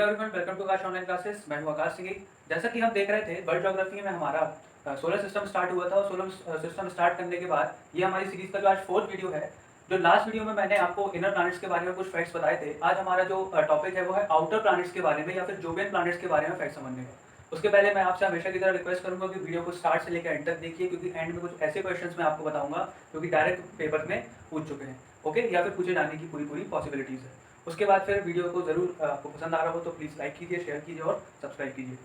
Everyone, welcome to Akash online classes. मैं हूं आकाश सिंह। जैसा कि हम देख रहे थे, वर्ल्ड ज्योग्राफी में हमारा सोलर सिस्टम स्टार्ट हुआ था और सोलर सिस्टम स्टार्ट करने के बाद ये हमारी सीरीज का जो आज फोर्थ वीडियो है। जो लास्ट वीडियो में मैंने आपको इनर प्लैनेट्स के बारे में कुछ फैक्ट्स बताए थे, आज हमारा जो टॉपिक है वो है आउटर प्लैनेट्स के बारे में या फिर जोवियन प्लैनेट्स के बारे में फैक्ट समझने का। उसके पहले मैं आपसे हमेशा की तरह रिक्वेस्ट करूंगा कि वीडियो को स्टार्ट से लेकर एंड तक देखिए, क्योंकि एंड में कुछ ऐसे क्वेश्चंस मैं आपको बताऊंगा जो कि डायरेक्ट पेपर में पूछ चुके हैं, ओके, या फिर पूछे जाने की पूरी पॉसिबिलिटीज़ है। उसके बाद फिर वीडियो को जरूर आपको पसंद आ रहा हो तो प्लीज़ लाइक कीजिए, शेयर कीजिए और सब्सक्राइब कीजिए।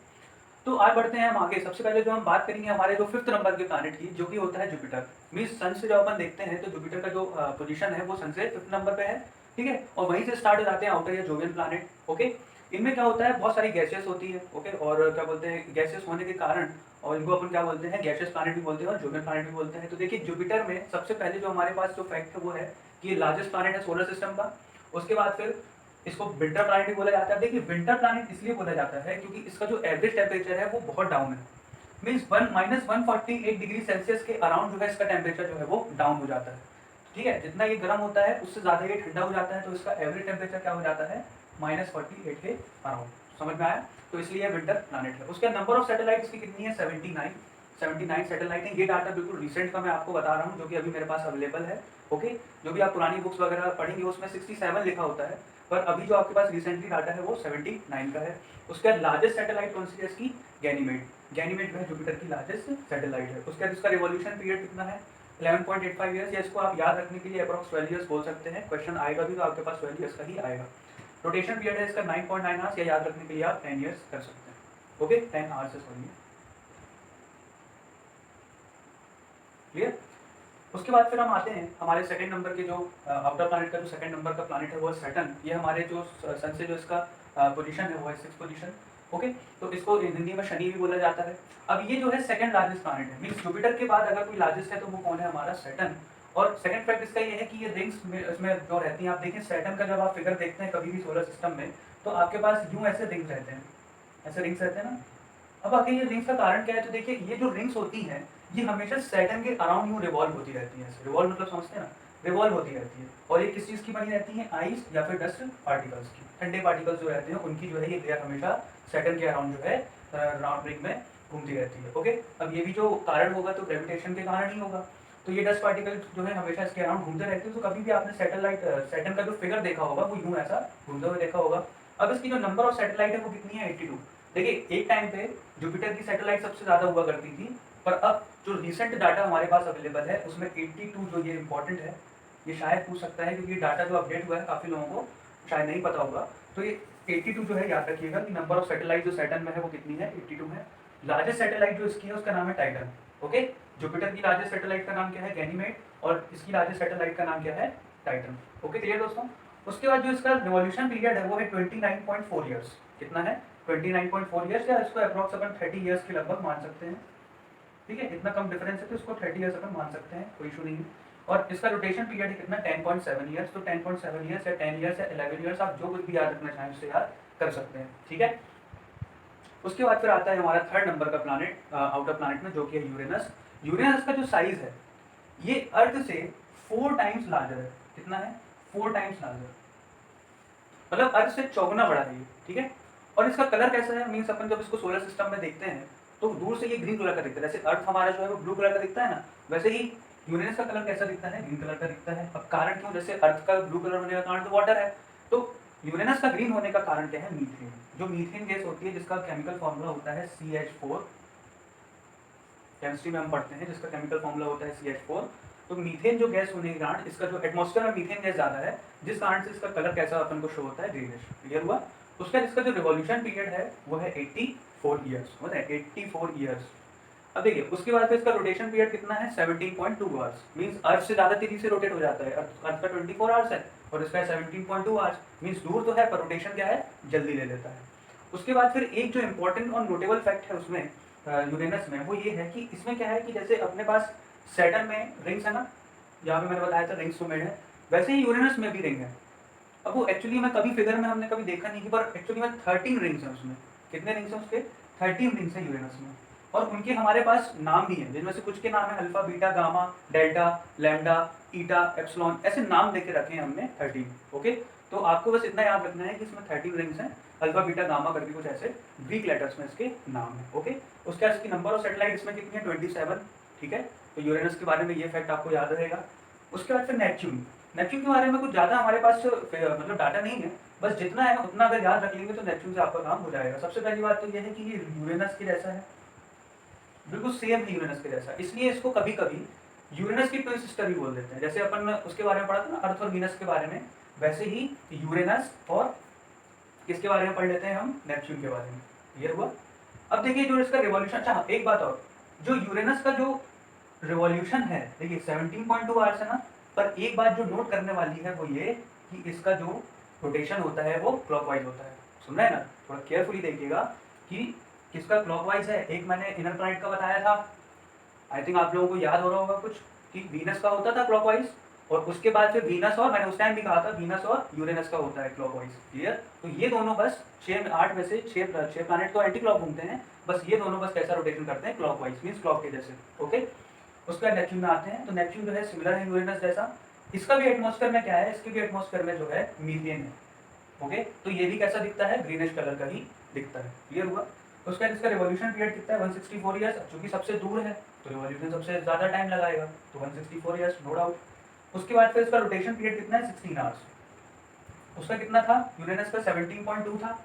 तो आज बढ़ते हैं हम आगे। सबसे पहले जो हम बात करेंगे हमारे जो 5th नंबर के प्लैनेट की, जो कि होता है जुपिटर। मीन्स सन से जब अपन देखते हैं तो जुपिटर का जो पोजीशन है वो सन से 5th नंबर पे है, ठीक है। और वहीं से स्टार्ट हो जाते हैं आउटर या जोवियन प्लैनेट, ओके। इनमें क्या होता है, बहुत सारी गैसेस होती है, ओके, और क्या बोलते हैं, गैसेस होने के कारण और इनको अपन क्या बोलते हैं, गैसेस प्लैनेट भी बोलते हैं और जोवियन प्लैनेट भी बोलते हैं। तो देखिए, जुपिटर में सबसे पहले जो हमारे पास जो फैक्ट है वो है कि ये लार्जेस्ट प्लैनेट है सोलर सिस्टम का। उसके बाद फिर इसको विंटर प्लैनेट भी बोला जाता है। देखिए, विंटर प्लैनेट इसलिए बोला जाता है क्योंकि इसका जो एवरेज टेम्परेचर है वो बहुत डाउन है। मीन्स -148 डिग्री सेल्सियस के अराउंड जो है इसका टेम्परेचर जो है वो डाउन हो जाता है, ठीक है। जितना ये गर्म होता है उससे ज़्यादा ये ठंडा हो जाता है, तो इसका एवरेज टेम्परेचर क्या हो जाता है, -48 के अराउंड। समझ में आया? तो इसलिए विंटर प्लैनेट है। उसके नंबर ऑफ सैटेलाइट इसकी कितनी है, 79 सैटेलाइट है। ये डाटा बिल्कुल रिसेंट का मैं आपको बता रहा हूँ, जो कि अभी मेरे पास अवेलेबल है, ओके। जो भी आप पुरानी बुक्स वगैरह पढ़ेंगे उसमें 67 लिखा होता है, पर अभी जो आपके पास रिसेंटली डाटा है वो 79 का है। उसके बाद लार्जेस्ट सैटेलाइट कौन सी है इसकी, गैनीमेड। गैनीमेड जो है जुपिटर की लार्जेस्ट सैटेलाइट है। उसके बाद इसका रिवॉल्यूशन पीरियड कितना है, 11.85 ईयर्स, या इसको आप याद रखने के लिए अप्रॉक्स 12 ईयर्स बोल सकते हैं। क्वेश्चन आएगा भी तो आपके पास 12 ईयर्स का ही आएगा। रोटेशन पीरियड है इसका 9.9 आवर्स, या याद रखने के लिए आप 10 ईयर्स कर सकते हैं, ओके, 10 आवर्स है, सॉरी, क्लियर। उसके बाद फिर हम आते हैं हमारे सेकंड नंबर के जो आउटर प्लैनेट का जो सेकंड नंबर का प्लैनेट है वो है सैटर्न। ये हमारे जो सन से जो इसका पोजीशन है वो है 6th पोजीशन, ओके। तो इसको हिंदी में शनि भी बोला जाता है। अब ये जो है सेकंड लार्जेस्ट प्लैनेट है, मीन्स जुपिटर के बाद अगर कोई लार्जेस्ट है तो वो कौन है, हमारा सैटर्न। और सेकंड फैक्ट इसका ये है कि ये रिंग्स में इसमें जो रहती हैं, आप देखें सैटर्न का जब आप फिगर देखते हैं कभी भी सोलर सिस्टम में, तो आपके पास यूं ऐसे रिंग्स रहते हैं, ऐसे रिंग्स रहते हैं ना। अब आखिर ये रिंग्स का कारण क्या है, तो देखिए ये जो रिंग्स होती हैं ये हमेशा सैटर्न के अराउंड यूं रिवॉल्व होती रहती हैं। रिवॉल्व मतलब समझते हैं ना, रिवॉल्व होती रहती है। और ये किस चीज़ की बनी रहती है, आइस या फिर डस्ट पार्टिकल्स की, ठंडे पार्टिकल्स जो रहते हैं उनकी जो है ये लेयर हमेशा सैटर्न के अराउंड जो है राउंड रिंग में घूमती रहती है, ओके। अब ये भी जो कारण होगा तो ग्रेविटेशन के कारण ही होगा। तो ये डस्ट पार्टिकल जो है हमेशा इसके अराउंड घूमते रहते हैं। तो कभी भी आपने सैटर्न का जो फिगर देखा होगा वो यूं ऐसा घूमते हुए देखा होगा। अब इसकी जो नंबर ऑफ सैटेलाइट है वो कितनी है, 82। देखिए, एक टाइम पे जुपिटर की सैटेलाइट सबसे ज़्यादा हुआ करती थी, पर अब जो रिसेंट डाटा हमारे पास अवेलेबल है उसमें 82, जो ये इंपॉर्टेंट है, ये शायद पूछ सकता है क्योंकि डाटा जो अपडेट हुआ है काफ़ी लोगों को शायद नहीं पता होगा। तो ये 82 जो है, याद रखिएगा कि नंबर ऑफ सैटेलाइट जो सैटर्न में है वो कितनी है, 82 है। लार्जेस्ट सैटेलाइट जो इसकी है उसका नाम है टाइटन, ओके। जुपिटर की लार्जेस्ट सैटेलाइट का नाम क्या है, गैनीमेड, और इसकी लार्जेस्ट सैटेलाइट का नाम क्या है, टाइटन, ओके, क्लियर दोस्तों। उसके बाद जो इसका रिवॉल्यूशन पीरियड है वो है 29.4 ईयर्स। कितना है, 29.4 ईयर्स, या इसको अप्रॉक्स अपन 30 ईयर्स के लगभग मान सकते हैं, ठीक है। इतना कम डिफरेंस है तो इसको 30 ईयर्स अपन मान सकते हैं, कोई इशू नहीं है। और इसका रोटेशन पीरियड है कितना, 10.7 ईयर्स। तो 10.7 ईयर्स या 10 ईयर्स या 11 ईयर्स, आप जो कुछ भी याद रखना चाहें उससे याद कर सकते हैं, ठीक है। उसके बाद फिर आता है हमारा थर्ड नंबर का प्लैनेट आउटर प्लैनेट में, जो कि है यूरेनस। यूरेनस का जो साइज है ये अर्थ से 4 टाइम्स लार्जर है। कितना है, 4 टाइम्स लार्जर, मतलब अर्थ से 54 बड़ा है ये, ठीक है। और इसका कलर कैसा है, मीन्स अपन जब इसको सोलर सिस्टम में देखते हैं तो दूर से ये ग्रीन कलर का दिखता है। जैसे अर्थ हमारा जो है वो ब्लू कलर का दिखता है ना, वैसे ही यूरेनस का कलर कैसा दिखता है, ग्रीन कलर का दिखता है। अब कारण क्यों, जैसे अर्थ का ब्लू कलर होने का कारण तो वाटर है, तो यूरेनस का ग्रीन होने का कारण क्या है, मीथेन। जो मीथेन गैस होती है जिसका केमिकल फॉर्मूला होता है CH4, केमिस्ट्री में हम पढ़ते हैं, जिसका केमिकल फॉर्मूला होता है CH4। तो मीथेन जो गैस होने के कारण इसका जो एटमॉस्फेयर में मीथेन गैस ज़्यादा है, जिस कारण से इसका कलर कैसा अपन को शो होता है, ग्रीनिश, क्लियर हुआ। उसका इसका जो रिवॉल्यूशन पीरियड है वो है 84 ईयर्स, होता है 84 ईयर्स। अब देखिए, उसके बाद इसका रोटेशन पीरियड कितना है, 17.2 आवर्स। मीन्स अर्थ से ज़्यादा तेजी से रोटेट हो जाता है। अर्थ का 24 आवर्स है और इसका 17.2 आवर्स। मीन्स दूर तो है पर रोटेशन क्या है, जल्दी ले लेता है। उसके बाद फिर एक जो इंपॉर्टेंट और नोटेबल फैक्ट है उसमें यूरेनस में, वो ये है कि इसमें क्या है कि जैसे अपने पास सैटर्न में रिंग्स है ना, यहाँ पे मैंने बताया था रिंग्स तो मेड है, वैसे ही यूरेनस में भी रिंग है। अब वो एक्चुअली में कभी फिगर में हमने कभी देखा नहीं कि, पर एक्चुअली में 13 रिंग्स हैं उसमें। कितने रिंग्स हैं उसके, 13 रिंग्स हैं यूरेनस में। और उनके हमारे पास नाम भी हैं, जिनमें से कुछ के नाम है alpha, beta, gamma, delta, lambda, eta, epsilon, ऐसे नाम देके रखे हैं हमने 13, ओके। तो आपको बस इतना याद रखना है कि इसमें 13 रिंग्स हैं, अल्फा बीटा गामा करके कुछ ऐसे ग्रीक लेटर्स में इसके नाम है। ओके, उसके बाद इसकी नंबर ऑफ सैटेलाइट इसमें कितनी है 27, ठीक है। तो यूरेनस के बारे में ये फैक्ट आपको याद रहेगा। उसके बाद फिर नेपच्यून, नेपच्यून के बारे में कुछ ज़्यादा हमारे पास मतलब डाटा नहीं है, बस जितना है उतना अगर याद रख लेंगे तो नेपच्यून से आपका काम हो जाएगा। सबसे पहली बात तो ये है कि ये यूरेनस के जैसा है, बिल्कुल सेम है यूरेनस के जैसा, इसलिए इसको कभी कभी यूरेनस की ट्विन सिस्टर भी बोल देते हैं। जैसे अपन उसके बारे में पढ़ा था ना अर्थ और वीनस के बारे में, वैसे ही यूरेनस और किसके बारे में पढ़ लेते हैं हम, नेपच्यून के बारे में। क्लियर हुआ? अब देखिए जो इसका रिवॉल्यूशन, अच्छा एक बात और, जो यूरेनस का जो रिवॉल्यूशन है देखिए 17.2 आवर्स है ना, पर एक बात जो नोट करने वाली है वो ये कि इसका जो रोटेशन होता है वो क्लॉकवाइज होता है। सुन रहे हैं ना, थोड़ा केयरफुली देखिएगा कि किसका क्लॉकवाइज है। एक मैंने इनर प्लैनेट का बताया था, आई थिंक आप लोगों को याद हो रहा होगा कुछ, कि वीनस का होता था क्लॉकवाइज, और उसके बाद फिर वीनस और, मैंने उस टाइम भी कहा था वीनस और यूरेनस का होता है क्लॉकवाइज। क्लियर? तो ये दोनों बस 8 में से 6 प्लैनेट तो एंटी क्लॉक घूमते हैं, बस ये दोनों बस कैसा रोटेशन करते हैं, क्लॉकवाइज, मींस क्लॉक के जैसे। ओके, उसके बाद नेपच्यून में आते हैं। तो नेपच्यून जो है सिमिलर है यूरेनस जैसा, इसका भी एटमॉस्फेयर में क्या है, इसके भी एटमॉस्फेयर में जो है मीथेन है। ओके, तो ये भी कैसा दिखता है, ग्रीनिश कलर का ही दिखता है। क्लियर हुआ? उसके बाद इसका रिवॉल्यूशन पीरियड कितना है, 164 ईयर्स, चूंकि सबसे दूर है तो रिवॉल्यूशन सबसे ज़्यादा टाइम लगाएगा, तो 164 ईयर्स, नो डाउट। उसके बाद फिर इसका रोटेशन पीरियड कितना है, 16 आवर्स। उसका कितना था, यूरेनस का 17.2 था,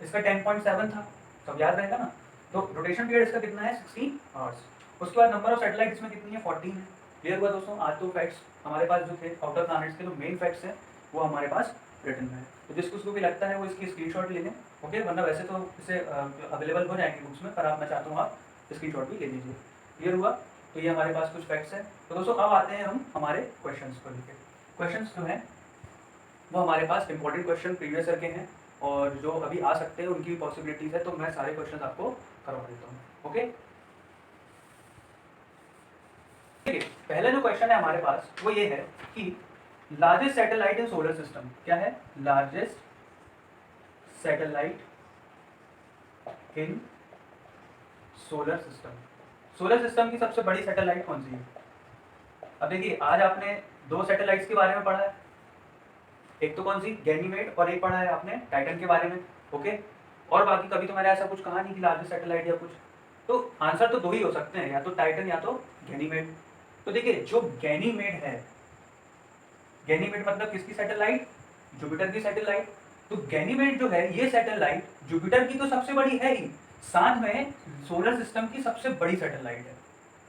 इसका 10.7 था, सब याद रहेगा ना। तो रोटेशन पीरियड इसका कितना है, 16 आवर्स। उसके बाद नंबर ऑफ सैटेलाइट इसमें कितनी है, 14 है। क्लियर हुआ दोस्तों? आज तो फैक्ट्स हमारे पास जो थे आउटर प्लैनेट्स के जो मेन फैक्ट्स हैं वो हमारे पास रिटन में है, तो जिसको भी लगता है वो इसकी स्क्रीनशॉट ले लें। ओके, वरना वैसे तो इसे अवेलेबल हो जाएंगे बुक्स में, पर आप मैं चाहता हूँ आप स्क्रीनशॉट भी ले लीजिए। क्लियर हुआ? तो ये हमारे पास कुछ फैक्ट्स हैं। तो दोस्तों अब आते हैं हम हमारे क्वेश्चंस को लेकर। क्वेश्चंस जो हैं वो हमारे पास इंपॉर्टेंट क्वेश्चन प्रीवियस ईयर के हैं, और जो अभी आ सकते हैं उनकी भी पॉसिबिलिटीज़ है, तो मैं सारे क्वेश्चन आपको करवा देता हूँ। ओके, ठीक है। पहला जो क्वेश्चन है हमारे पास वो ये है कि लार्जेस्ट सैटेलाइट इन सोलर सिस्टम क्या है, लार्जेस्ट सैटेलाइट इन सोलर सिस्टम, सोलर सिस्टम की सबसे बड़ी सैटेलाइट कौन सी है। अब देखिए आज आपने 2 सैटेलाइट्स के बारे में पढ़ा है, एक तो कौन सी, गैनीमेड, और एक पढ़ा है आपने टाइटन के बारे में। ओके, और बाकी कभी तो मैंने ऐसा कुछ कहा नहीं कि लार्जेस्ट सैटेलाइट या कुछ, तो आंसर तो 2 ही हो सकते हैं, या तो टाइटन या तो गैनीमेड। तो देखिए जो गैनीमेड है, गैनीमेड मतलब किसकी सैटेलाइट, जुपिटर की सैटेलाइट। तो गैनीमेड जो है ये सैटेलाइट जुपिटर की तो सबसे बड़ी है ही, साथ में सोलर सिस्टम की सबसे बड़ी सैटेलाइट है।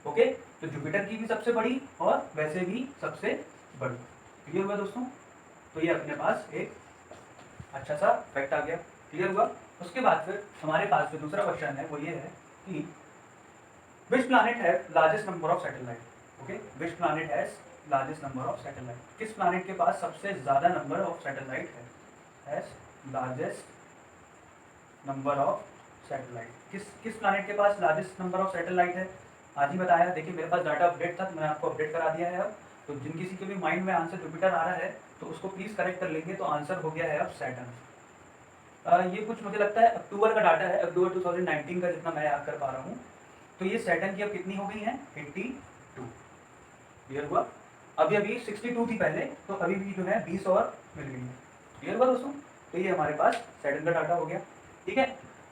ओके, तो जुपिटर की भी सबसे बड़ी और वैसे भी सबसे बड़ी। क्लियर हुआ दोस्तों? तो ये अपने पास एक अच्छा सा फैक्ट आ गया। क्लियर हुआ? उसके बाद फिर हमारे पास जो दूसरा क्वेश्चन है वो ये है कि विच प्लैनेट है largest number of satellite. Okay, which planet has largest number of satellite, किस प्लैनेट के पास सबसे ज्यादा नंबर ऑफ सैटेलाइट है, has largest number of satellite, किस प्लैनेट के पास लार्जेस्ट नंबर ऑफ सैटेलाइट है। आज ही बताया, देखिए मेरे पास डाटा अपडेट था तो मैंने आपको अपडेट करा दिया है अब। तो जिन किसी के भी माइंड में आंसर जुपिटर आ रहा है तो उसको प्लीज करेक्ट कर लेंगे, तो आंसर हो गया है अब सैटर्न। ये कुछ मुझे लगता है अक्टूबर का डाटा है, अक्टूबर 2019 का जितना मैं याद कर पा रहा हूँ। तो ये सैटर्न की अब कितनी हो गई है, 82। क्लियर हुआ? अभी अभी 62 थी पहले, तो अभी भी जो है 20 और मिल गई है। क्लियर हुआ दोस्तों? तो ये हमारे पास सैटर्न का डाटा हो गया। ठीक है,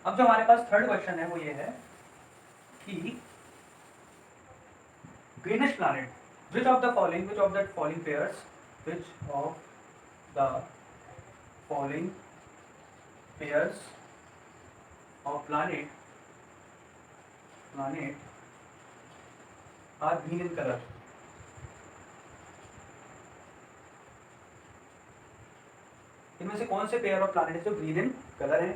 अब जो हमारे पास थर्ड क्वेश्चन है वो ये है कि greenish planet, which of the following pairs, which of the following pairs of planet are green in color। इनमें से कौन से पेयर ऑफ प्लैनेट जो ग्रीन इन कलर है।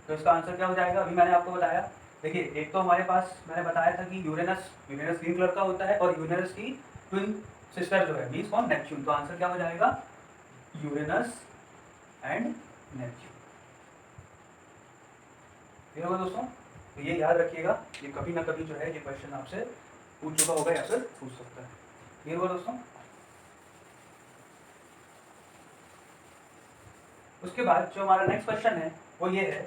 तो इसका आंसर क्या हो जाएगा, अभी मैंने आपको बताया। देखिए एक तो हमारे पास मैंने बताया था कि यूरेनस ग्रीन कलर का होता है, और यूरेनस की ट्विन सिस्टर जो है मीन्स कौन, नेपच्यून। तो आंसर क्या हो जाएगा, यूरेनस एंड नेपच्यून। ठीक होगा दोस्तों? तो ये याद रखिएगा, ये कभी ना कभी जो है ये क्वेश्चन आपसे पूछ चुका होगा या फिर पूछ सकता है। क्लियर हुआ दोस्तों? उसके बाद जो हमारा नेक्स्ट क्वेश्चन है वो ये है,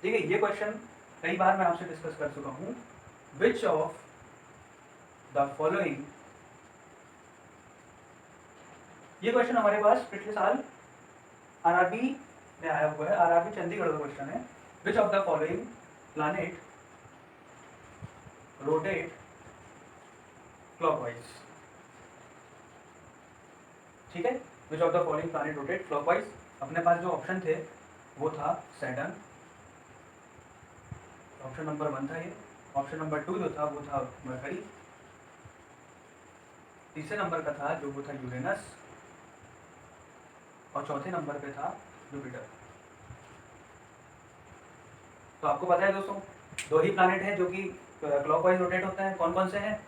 देखिए ये क्वेश्चन कई बार मैं आपसे डिस्कस कर चुका हूँ। विच ऑफ द फॉलोइंग, ये क्वेश्चन हमारे पास पिछले साल आरआरबी में आया हुआ है, आरआरबी चंडीगढ़ का क्वेश्चन है। Which of the following planet rotate clockwise, ठीक है। Which of the following planet rotate clockwise, अपने पास जो ऑप्शन थे वो था सैटर्न, ऑप्शन नंबर 1 था ये। ऑप्शन नंबर 2 जो था वो था मरकरी, तीसरे नंबर का था जो वो था यूरेनस, और चौथे नंबर पे था जुपिटर। तो आपको पता है दोस्तों, दो ही प्लैनेट हैं जो कि क्लॉकवाइज रोटेट होते हैं। कौन कौन से हैं?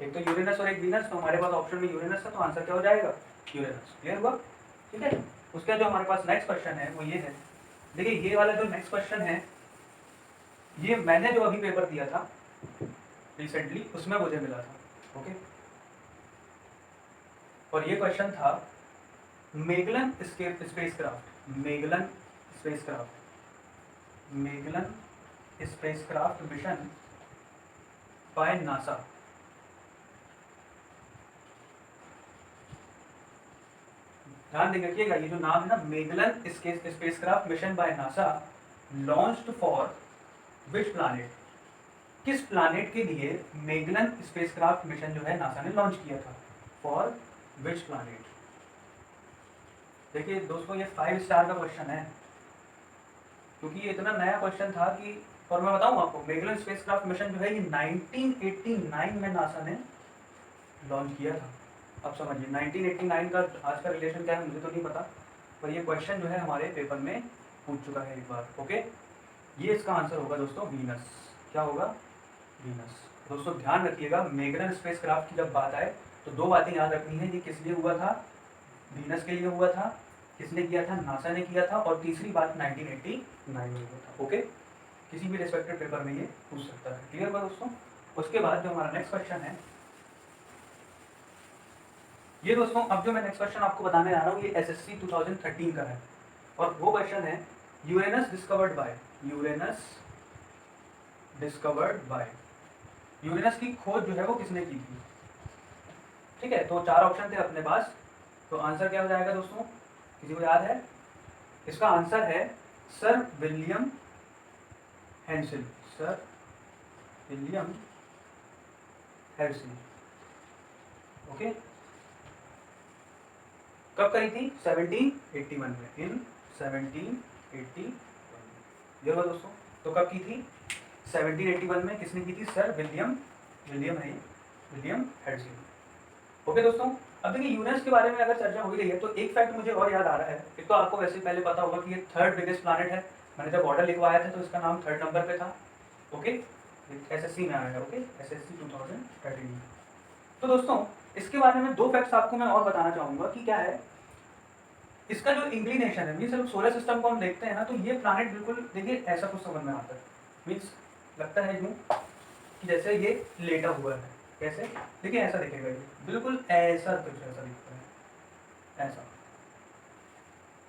एक तो यूरेनस और एक वीनस। तो हमारे पास ऑप्शन में यूरेनस है, तो आंसर क्या हो जाएगा? यूरेनस। क्लियर हुआ? ठीक है। उसका जो हमारे पास नेक्स्ट क्वेश्चन है वो ये है। देखिए ये वाला जो नेक्स्ट क्वेश्चन है, ये मैंने जो अभी पेपर दिया था रिसेंटली, उसमें मुझे मिला था। ओके, और ये क्वेश्चन था Magellan spacecraft, Magellan spacecraft mission by NASA. ध्यान देकर रखिएगा, ये जो नाम है ना, Magellan spacecraft mission by NASA launched for which planet, किस प्लैनेट के लिए मेगलन स्पेसक्राफ्ट मिशन जो है नासा ने लॉन्च किया था? For which planet? देखिए दोस्तों, ये 5 स्टार का क्वेश्चन है, क्योंकि ये इतना नया क्वेश्चन था कि, और मैं बताऊं आपको, मेगलन स्पेसक्राफ्ट मिशन जो है ये 1989 में नासा ने लॉन्च किया था। अब समझिए 1989 का आज का रिलेशन क्या है मुझे तो नहीं पता, पर ये क्वेश्चन जो है हमारे पेपर में पूछ चुका है एक बार। ओके, ये इसका आंसर होगा दोस्तों वीनस। क्या होगा? वीनस। दोस्तों ध्यान रखिएगा, मेगलन स्पेसक्राफ्ट की जब बात आए तो दो बातें याद रखनी है। ये किस लिए हुआ था? वीनस के लिए हुआ था। किसने किया था? नासा ने किया था। और तीसरी बात 1989 में हुआ था। ओके, किसी भी रिस्पेक्टेड पेपर में ये पूछ सकता है। क्लियर हुआ दोस्तों? उसके बाद जो हमारा नेक्स्ट क्वेश्चन है ये दोस्तों, अब जो मैं नेक्स्ट क्वेश्चन आपको बताने जा रहा हूँ ये एसएससी 2013 का है, और वो क्वेश्चन है यूरेनस डिस्कवर्ड बाय, यूरेनस की खोज जो है वो किसने की थी? ठीक है, तो 4 ऑप्शन थे अपने पास। तो आंसर क्या हो जाएगा दोस्तों? किसी को याद है? इसका आंसर है sir William Herschel, sir William Herschel. Okay, कब करी थी? 1781 में, इन 1781। ये हुआ दोस्तों। तो कब की थी? 1781 में। किसने की थी? सर विलियम है, विलियम हेंसिल। ओके दोस्तों, अब देखिए यूरेनस के बारे में अगर चर्चा हो ही रही है तो एक फैक्ट मुझे और याद आ रहा है। एक तो आपको वैसे पहले पता होगा कि ये 3rd बिगेस्ट प्लैनेट है। मैंने जब ऑर्डर लिखवाया था तो इसका नाम 3rd नंबर पे था। ओके, एसएससी में आया है। Okay, SSC 2013। तो दोस्तों इसके बारे में 2 फैक्ट्स आपको मैं और बताना चाहूंगा कि क्या है इसका जो इंक्लिनेशन है। मीन्स जब सोलर सिस्टम को हम देखते हैं ना, तो ये प्लैनेट बिल्कुल देखिए ऐसा कुछ समझ में आता है। मीन्स लगता है यूँ कि जैसे ये लेटा हुआ है। कैसे? देखिए ऐसा दिखेगा, ये बिल्कुल ऐसा कुछ ऐसा दिखता है, ऐसा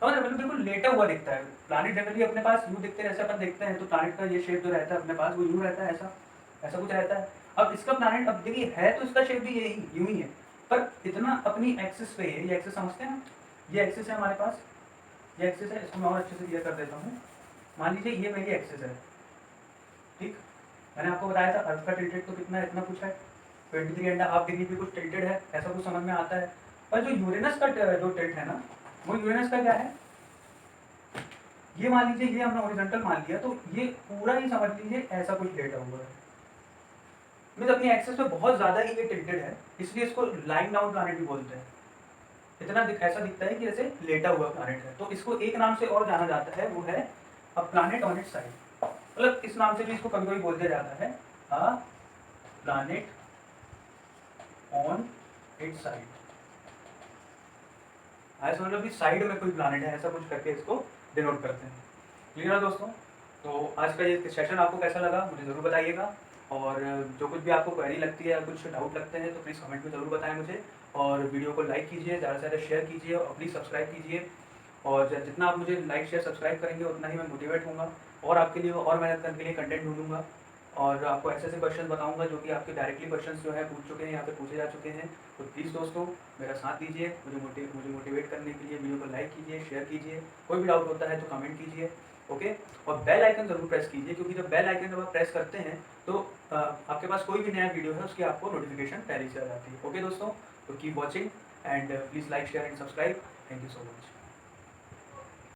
समझ रहे? बिल्कुल लेटा हुआ दिखता है। प्लैनेट जनरली अपने पास यूँ दिखते हैं, जैसे अपन देखते हैं तो प्लैनेट का ये शेप जो रहता है अपने पास वो यूँ रहता है, ऐसा कुछ रहता है। अब इसका प्लैनेट, अब देखिए है तो इसका शेप भी यही यूँ ही है, पर इतना अपनी एक्सिस पे है। ये एक्सिस समझते हैं, ये एक्सिस है हमारे पास, ये एक्सिस है। इसको मैं और अच्छे से क्लियर कर देता हूँ। मान लीजिए ये मेरी एक्सिस है, ठीक। मैंने आपको बताया था अर्थ का टिल्टेड तो कितना है, इतना कुछ है, 23.5 डिग्री पे कुछ टिल्टेड है, ऐसा कुछ समझ में आता है। पर जो यूरेनस का जो टिल्ट है ना, वो यूरेनस का क्या है? ये मान लीजिए ये हमने हॉरिजॉन्टल मान लिया, तो ये पूरा ही समझ लीजिए ऐसा कुछ लेटा हुआ है। मीन्स अपनी एक्सिस पे बहुत ज़्यादा ही ये टिल्टेड है, इसलिए इसको लाइंग डाउन प्लैनेट भी बोलते हैं। इतना ऐसा दिखता है कि जैसे लेटा हुआ प्लैनेट है। तो इसको एक नाम से और जाना जाता है, वो है a planet on it's side. मतलब इस नाम से भी इसको कभी कभी बोल दिया जाता है, a planet on it's side. ऐसा मतलब कि साइड में कोई प्लैनेट है, ऐसा कुछ करके इसको डिनोट करते हैं। क्लियर है दोस्तों? तो आज का ये सेशन आपको कैसा लगा मुझे ज़रूर बताइएगा, और जो कुछ भी आपको क्वेरी लगती है या कुछ डाउट लगते हैं तो प्लीज़ कमेंट में ज़रूर बताएं मुझे। और वीडियो को लाइक कीजिए, ज़्यादा से ज़्यादा शेयर कीजिए, और प्लीज़ सब्सक्राइब कीजिए। और जितना आप मुझे लाइक शेयर सब्सक्राइब करेंगे उतना ही मैं मोटिवेट होऊंगा और आपके लिए और मेहनत करने के लिए कंटेंट ढूंढूंगा। और आपको ऐसे ऐसे क्वेश्चन बताऊंगा जो कि आपके डायरेक्टली क्वेश्चन जो है पूछ चुके हैं या फिर पूछे जा चुके हैं। तो प्लीज़ दोस्तों मेरा साथ दीजिए, मुझे मोटिवेट करने के लिए वीडियो को लाइक कीजिए, शेयर कीजिए, कोई भी डाउट होता है तो कमेंट कीजिए, ओके। और बेल आइकन ज़रूर प्रेस कीजिए, क्योंकि जब बेल आइकन जब आप प्रेस करते हैं तो आपके पास कोई भी नया वीडियो है उसकी आपको नोटिफिकेशन पहले से आ जाती है। ओके दोस्तों, तो keep watching and please like share and subscribe. Thank you so much.